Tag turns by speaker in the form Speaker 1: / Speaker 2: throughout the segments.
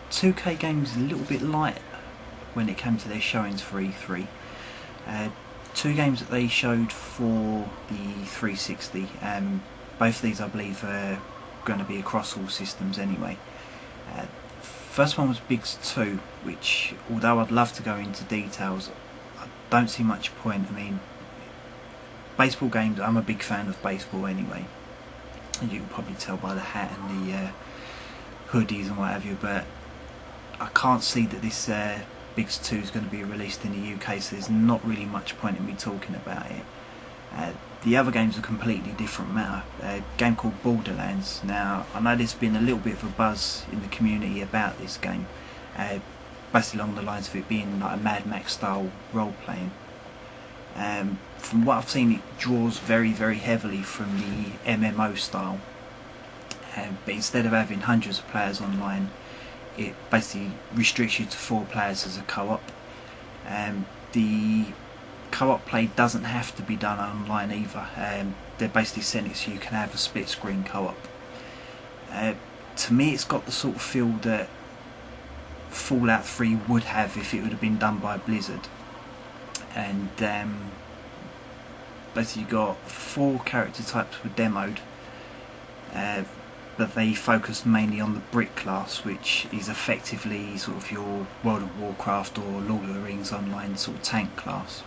Speaker 1: 2K Games a little bit light when it came to their showings for E3. Two games that they showed for the 360, both of these I believe are going to be across all systems anyway. First one was Bigs 2, which, although I'd love to go into details, I don't see much point. I mean, baseball games, I'm a big fan of baseball anyway, as you can probably tell by the hat and the hoodies and what have you, but I can't see that this Bigs 2 is going to be released in the UK, so there's not really much point in me talking about it. The other game's a completely different matter. A game called Borderlands. Now, I know there's been a little bit of a buzz in the community about this game, basically along the lines of it being like a Mad Max style role playing. From what I've seen, it draws very, very heavily from the MMO style, but instead of having hundreds of players online, it basically restricts you to 4 players as a co-op. The co-op play doesn't have to be done online either. They're basically setting it so you can have a split screen co-op. To me, it's got the sort of feel that Fallout 3 would have if it would have been done by Blizzard. And basically, you got 4 character types were demoed, but they focused mainly on the brick class, which is effectively sort of your World of Warcraft or Lord of the Rings online sort of tank class.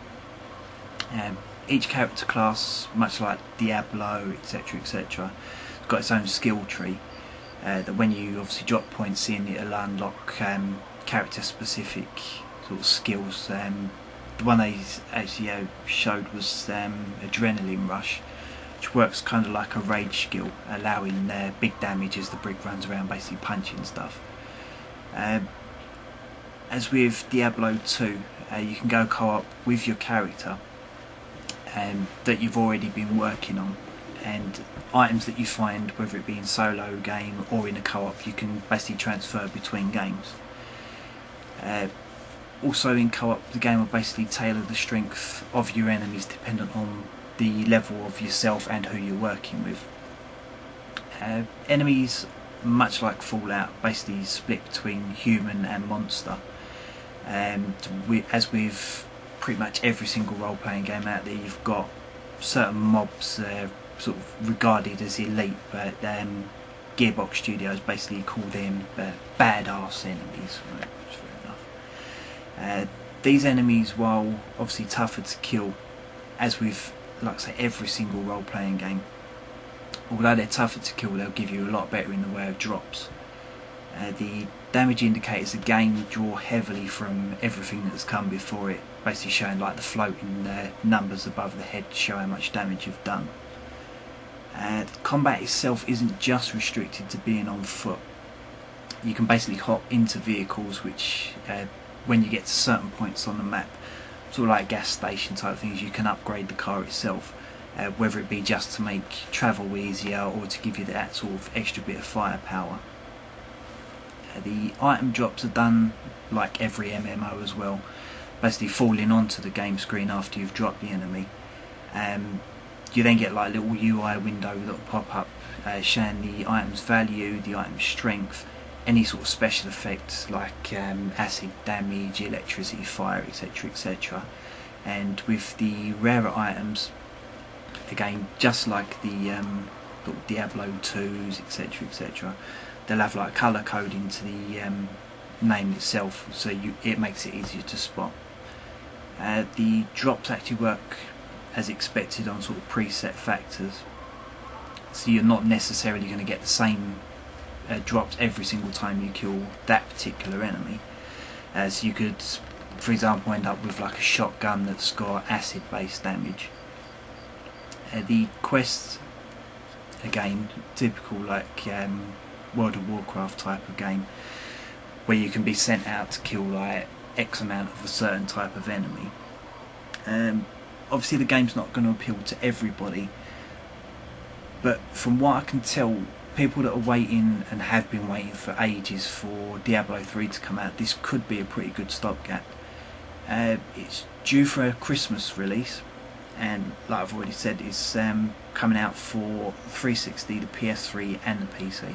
Speaker 1: Each character class, much like Diablo, etc., etc., has got its own skill tree that when you obviously drop points in, it'll unlock character specific sort of skills. The one they actually showed was Adrenaline Rush, which works kind of like a rage skill, allowing big damage as the brick runs around basically punching stuff. As with Diablo 2, you can go co-op with your character that you've already been working on, and items that you find, whether it be in solo game or in a co-op, you can basically transfer between games. Also in co-op, the game will basically tailor the strength of your enemies dependent on the level of yourself and who you're working with. Enemies, much like Fallout, basically split between human and monster. As with pretty much every single role-playing game out there, you've got certain mobs sort of regarded as elite, but Gearbox Studios basically call them badass enemies. Right, that's fair enough. These enemies, while obviously tougher to kill, as with, like I say, every single role-playing game, although they're tougher to kill, they'll give you a lot better in the way of drops. The damage indicators again draw heavily from everything that's come before it, basically showing like the floating numbers above the head to show how much damage you've done. The combat itself isn't just restricted to being on foot. You can basically hop into vehicles which, when you get to certain points on the map, sort of like gas station type things, you can upgrade the car itself, whether it be just to make travel easier or to give you that sort of extra bit of firepower. The item drops are done like every MMO as well, basically falling onto the game screen after you've dropped the enemy. You then get like a little UI window that will pop up showing the item's value, the item's strength, any sort of special effects like acid damage, electricity, fire, etc., etc. And with the rarer items, again, just like the Diablo 2s, etc., etc., they'll have like colour coding to the name itself, so it makes it easier to spot. The drops actually work as expected on sort of preset factors, so you're not necessarily going to get the same drops every single time you kill that particular enemy. So you could, for example, end up with like a shotgun that's got acid based damage. The quests, again, typical like World of Warcraft type of game, where you can be sent out to kill like X amount of a certain type of enemy. Obviously the game's not going to appeal to everybody, but from what I can tell, people that are waiting and have been waiting for ages for Diablo 3 to come out, this could be a pretty good stopgap. It's due for a Christmas release, and like I've already said, it's coming out for 360, the PS3 and the PC.